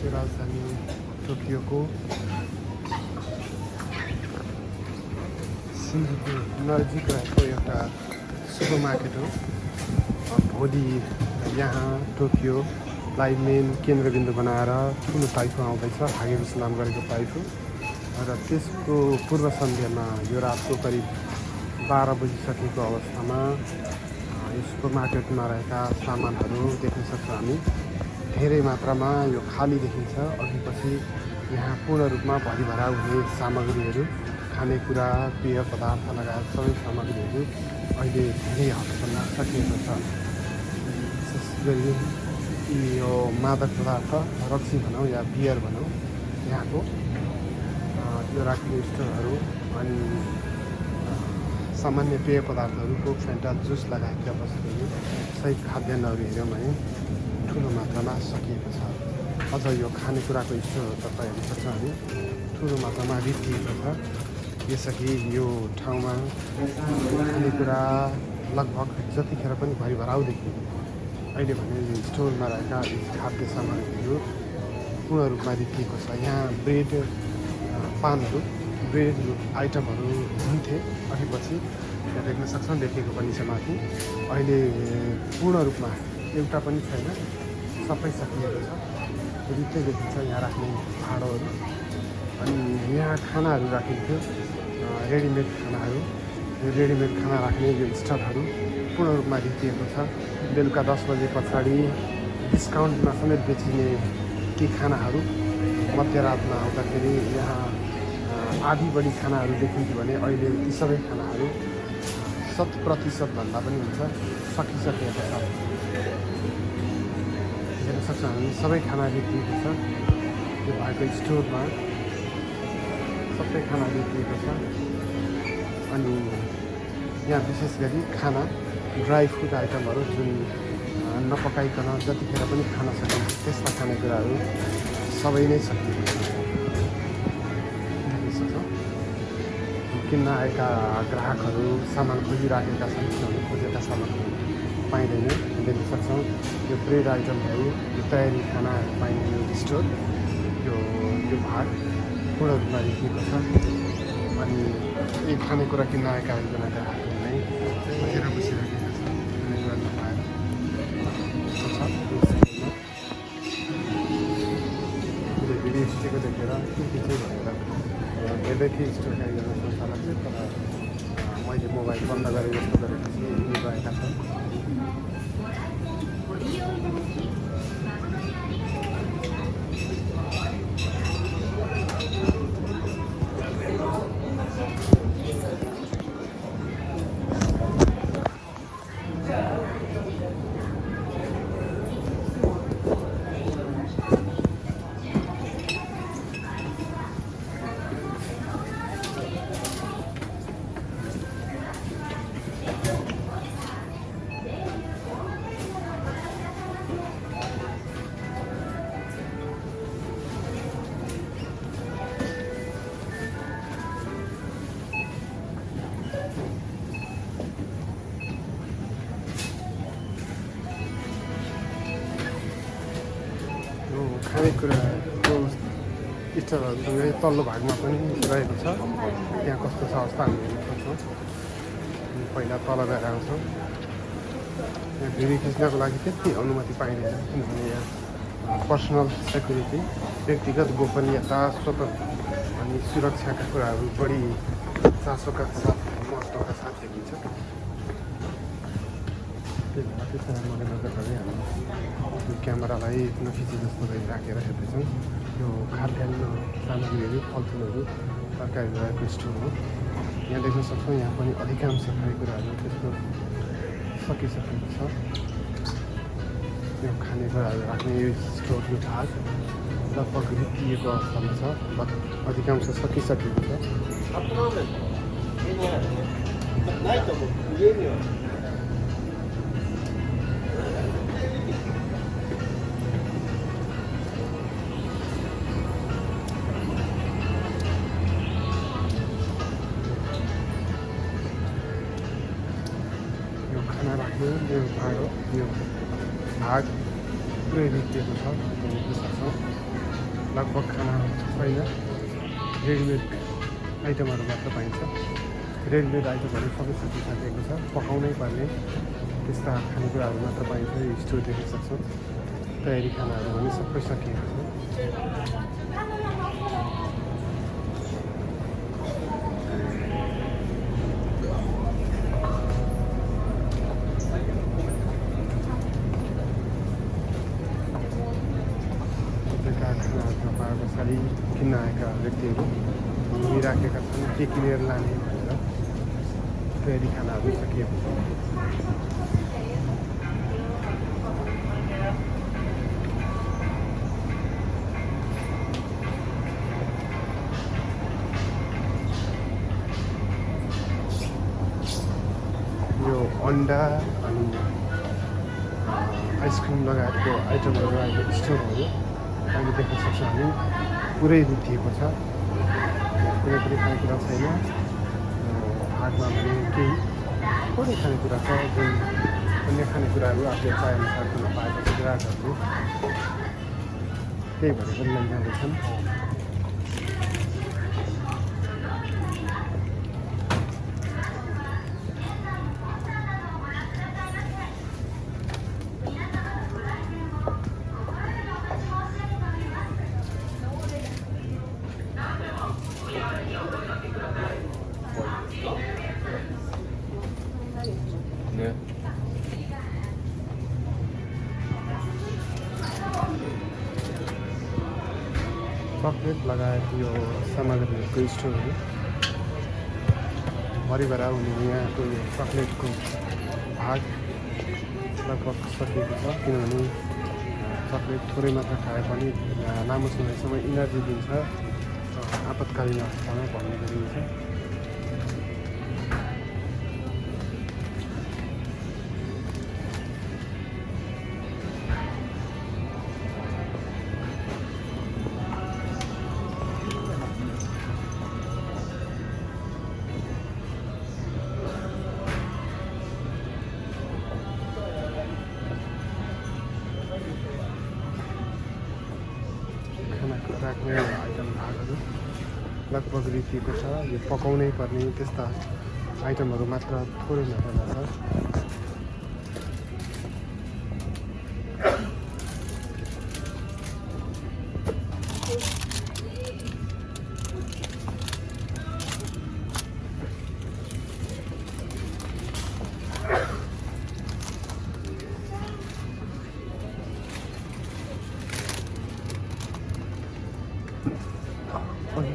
यो राजधानी टोकियोको सिन्धुको नजिक रहेको एउटा सुपर मार्केट हो। भोलि यहाँ टोकियोलाई मेन केन्द्रबिन्दु बनाएर ठुलो टाइफुन आउँदैछ, हागिबिस नाम गरेको टाइफुन। र त्यसको पूर्व सन्ध्यामा यो रातको करिब 12 बजिसकेको अवस्थामा यो सुपर मार्केटमा रहेका सामानहरू देख्न सक्छौँ हामी। धेरै मात्रामा यो खाली देखिन्छ। अघि पछि यहाँ पूर्ण रूपमा भरिभरा हुने सामग्रीहरू, खानेकुरा, पेय पदार्थ लगायत सबै सामग्रीहरू अहिले धेरै हदसम्म सकिएको छ। विशेष गरी यो मादक पदार्थ, रक्सी भनौँ या बियर भनौँ, यहाँको यो राख्ने स्टोरहरू अनि सामान्य पेय पदार्थहरू, कोक, फेन्टा, जुस लगायतका वस्तुहरू सहित खाद्यान्नहरू हेऱ्यौँ भने ठुलो मात्रामा सकिएको छ। अझ यो खानेकुराको स्टोरहरू तपाईँ हेर्न सक्छौँ हामी, ठुलो मात्रामा रित्तिएको छ। यसअघि यो ठाउँमा खानेकुरा लगभग जतिखेर पनि भरिभराउ देखियो। अहिले भने स्टोरमा रहेका खाद्य सामग्रीहरू पूर्ण रूपमा रित्तिएको छ। यहाँ ब्रेड, पानहरू, ब्रेड आइटमहरू हुन्थे अघि पछि, यहाँ देख्न सक्छौँ, लेखेको पनि छ माथि। अहिले पूर्ण रूपमा एउटा पनि छैन, सबै सकिएको छ। रित्तै देखिन्छ यहाँ राख्ने भाँडोहरू। अनि यहाँ खानाहरू राखिन्थ्यो, रेडिमेड खानाहरू। यो रेडिमेड खाना राख्ने यो स्टलहरू पूर्ण रूपमा रित्तिएको छ। बेलुका 10 बजे पछाडि डिस्काउन्टमा समेत बेचिने ती खानाहरू मध्यरातमा आउँदाखेरि यहाँ आधी बढी खानाहरू देखिन्थ्यो भने अहिले ती सबै खानाहरू 100% भन्दा पनि हुन्छ सकिसकेको छ। हेर्न सक्छौँ हामी, सबै खाना रित्तिएको छ। यो भएको स्टोरमा सबै खाना रित्तिएको छ। अनि यहाँ विशेष गरी खाना, ड्राई फ्रुट आइटमहरू जुन नपकाइकन जतिखेर पनि खान सकिन्छ त्यस्ता खानेकुराहरू सबै नै सकिएको छ। देख्न सक्छौँ किन्न आएका ग्राहकहरू सामान खोजिराखेका छन्, किनभने खोजेका सामानहरू पाइँदैन। देख्न सक्छौँ यो ब्रेड आइटमहरू, यो तयारी खानाहरू पाइने यो स्टोर, यो भाग पूर्ण रूपमा रित्तिएको छ। अनि यी खानेकुरा किन्न आएका एकजना ग्राहकहरू नै खोजेर बसिरहेका छन्, खानेकुरा नपाएर। भिडियो स्टेको देखेर के चाहिँ भनेर हेर्दै थिएँ स्टोरका एकजना संस्थालाई चाहिँ, तर मैले मोबाइल बन्द गरेँ जस्तो गरेपछि यिनी गएका छन्। खानेकुराको स्टलहरूसँगै तल्लो भागमा पनि रहेको छ। त्यहाँ कस्तो छ अवस्था हामी हेर्न सक्छौँ। पहिला तल गएर आउँछौँ। यहाँ भिडियो खिच्नको लागि त्यति अनुमति पाइँदैन, किनभने यहाँ पर्सनल सेक्युरिटी, व्यक्तिगत गोपनीयता, स्वतः अनि सुरक्षाका कुराहरू बढी चासोका साथ, महत्त्वका साथ देखिन्छ। त्यही भएर त्यसलाई मध्यनजर गरी हामी क्यामेरालाई नखिचे जस्तो गरी राखेर हेर्दैछौँ। यो खाद्यान्न सामग्रीहरू, फलफुलहरू, तरकारी रहेको स्टोर हो। यहाँ देख्न सक्छौँ यहाँ पनि अधिकांश खानेकुराहरू त्यस्तो सकिसकेको छ। यो खानेकुराहरू राख्ने यो स्टोर, यो भाग लगभग रित्तिएको अवस्थामा छ, अधिकांश सकिसकेको छ। खाना राख्ने यो भाग हो, यो भाग पुरै रित्तिएको छ, देख्न सक्छौँ। लगभग खानाहरू छैन, रेडिमेड आइटमहरू मात्र पाइन्छ। रेडिमेड आइटमहरू सबै सकिसकेको छ, पकाउनै पर्ने त्यस्ता खानेकुराहरू मात्र पाइन्छ। यो स्टोर देख्न सक्छौँ, तयारी खानाहरू पनि सबै सकिएको छ। पछाडि किन्न आएका व्यक्तिहरू घुमिराखेका छन्, के किनेर लाने भनेर। तयारी खानाहरू सकिएको छ। यो अन्डा अनि आइसक्रिम लगायतको आइटमहरू आएको स्टोरहरू अहिले देख्न सक्छौँ हामी। पुरै रुटिएको छ, कुनै पनि खानेकुरा छैन। हाटमा भने केही थोरै खानेकुरा छ, जुन अन्य खानेकुराहरू आफूले चाहेअनुसार किन पाएपछि ग्राहकहरूले त्यही भनेर पनि लैजाँदैछन्। चकलेट लगायत यो सामग्रीहरूको स्टोरहरू भरिभर हुने यहाँको यो चकलेटको भाग लगभग सकिएको छ, किनभने चकलेट थोरै मात्र खाए पनि लामो समयसम्म इनर्जी दिन्छ, आपतकालीन अवस्थामा भन्ने गरिन्छ। राख्ने आइटम भागहरू लगभग रितिएको छ। यो पकाउनै पर्ने त्यस्ता आइटमहरू मात्र थोरै मात्रामा छ।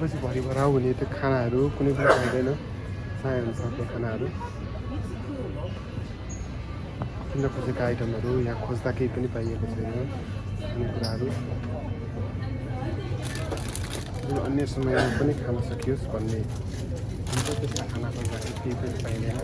पछि भरिभर हुने त्यो खानाहरू कुनै पनि पाइँदैन, चाहेअनुसारको खानाहरू। किन्न खोजेका आइटमहरू यहाँ खोज्दा केही पनि पाइएको छैन। खानेकुराहरू जुन अन्य समयमा पनि खान सकियोस् भन्ने हुन्छ, त्यस्ता खाना खोज्दाखेरि केही पनि पाइँदैन।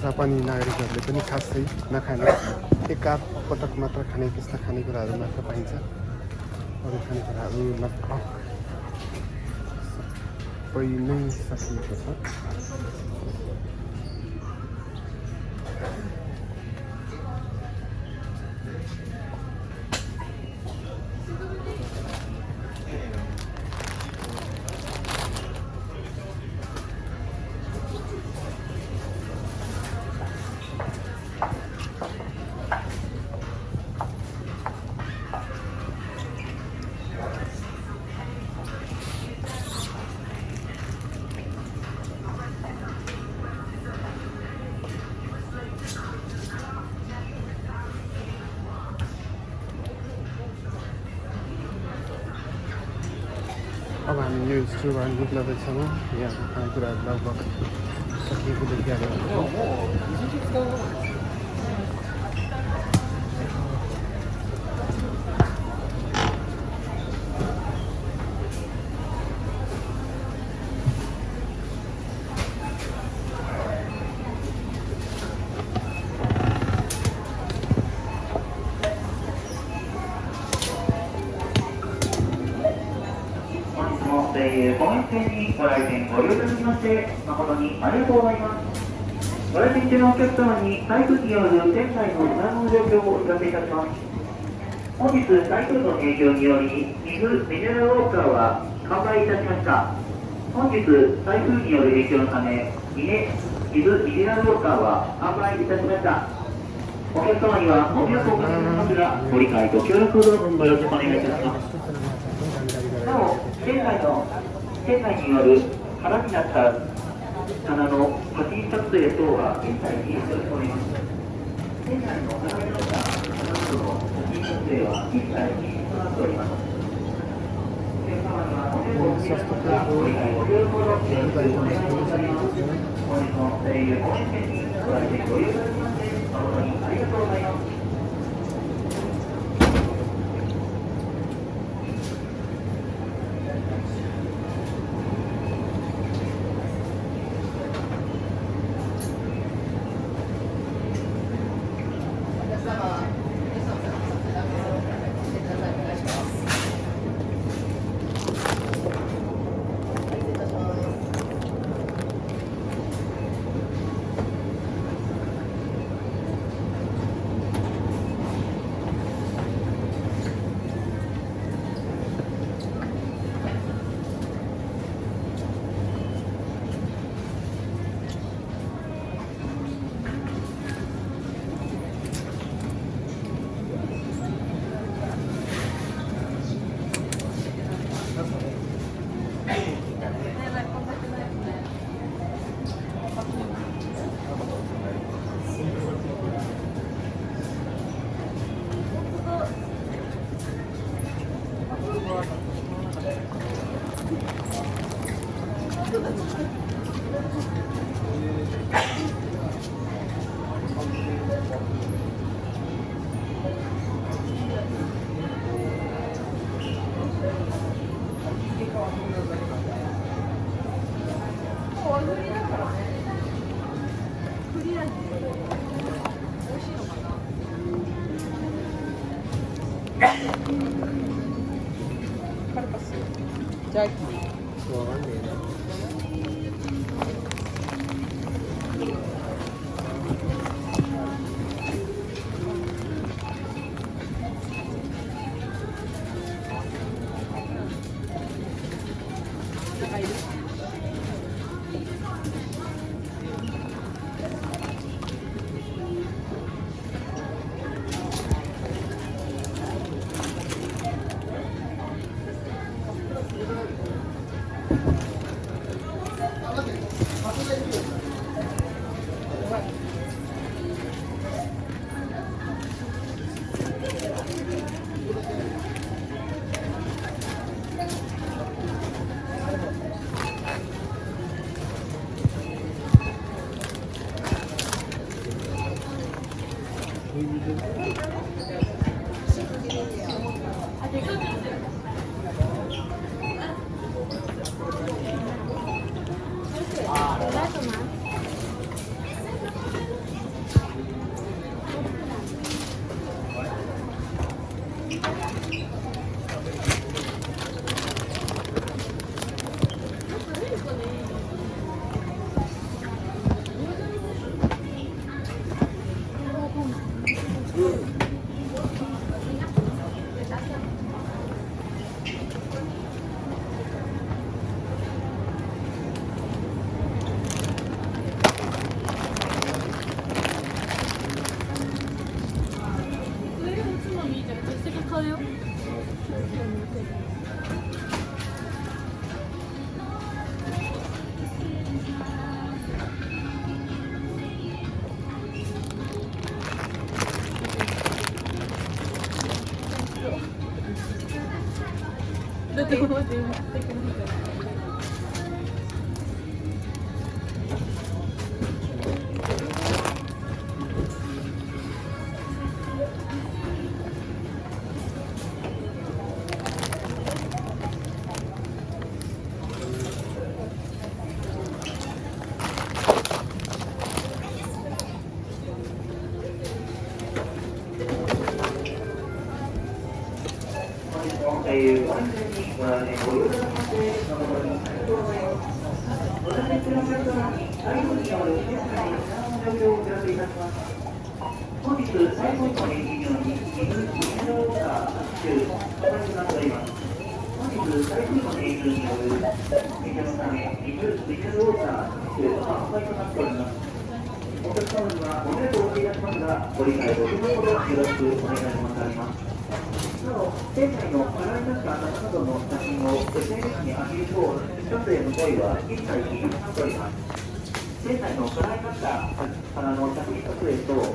जापानी नागरिकहरूले पनि खासै नखाने, एकाध पटक मात्र खाने त्यस्ता खानेकुराहरू मात्र पाइन्छ। अरू खानेकुराहरू लगभग सबै नै सकिएको छ। अब हामी यो स्टोरबाट निक्लँदैछौँ। यहाँको खानेकुराहरू लगभग सकिएको देखिहालेको छ। 線にご来店ご利用いただきまして誠にありがとうございます。ご来店中のお客様に台風による店内の避難の状況をお知らせいたします。本日台風の影響により水ミネラルウォーカーは完売いたしました。本日台風による影響のため水ミネラルウォーカーは販売いたしました。お客様にはご迷惑をおかけしますがご理解ご協力をどうぞよろしくお願いいたします。なお店内による空になった棚の写真撮影等は現在禁止しております。店内の空になった棚などの写真撮影は一切禁止となっております。お客様にはご迷惑をおかけしますがご理解ご協力をどうぞよろしくお願いいたします。本日の声優応援店にご来店ご利用いただきまして誠にありがとうございます。じゃあだって思って今してくれないから。というご来店ご利用いただきまして誠にありがとうございます。とうございます。お立ちのお客様に台風による現在の避難の状況をお知らせいたします。本日、台風の影響に水のウォーター発注、お待ちとなっております。本日、台風の影響による影響のため、水のウォーター発注、お待ちとなっております。お客様にはご迷惑をおかけいたしますが、ご理解ご分ほどよろしくお願い申し上げます。なお、店内の洗い出した頭などの写真を SNS に上げる等、撮影の行為は一切禁止となっております。店内の洗い出した皿の写真撮影等、行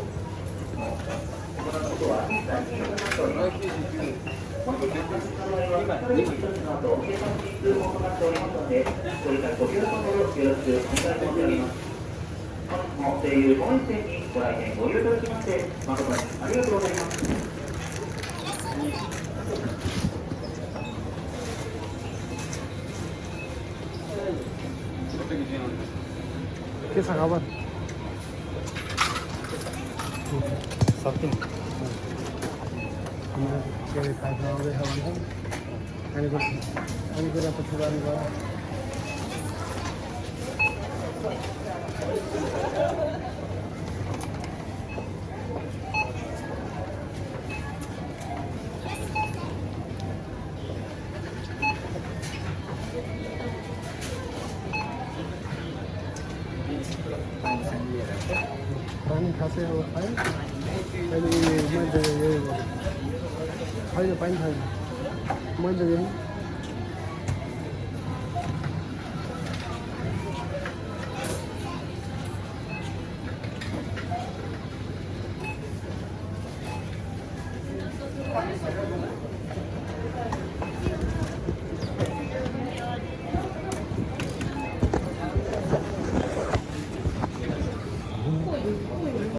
うことは一切禁止となっております。本日の写真の場合は、それ以上一つの後、警察に通報となっておりますので、ご理解ご協力のほどよろしくお願い申し上げます。本日も声優本一戦にご来店ご利用いただきまして、誠にありがとうございます。के छ खबर सक्यौँ के अरे खाना आउँदैछ भने खानेकुरा त पुरानो भयो पानी खासै अब खायो अहिले मैले छैन पानी छैन मैले दिएँ Gracias.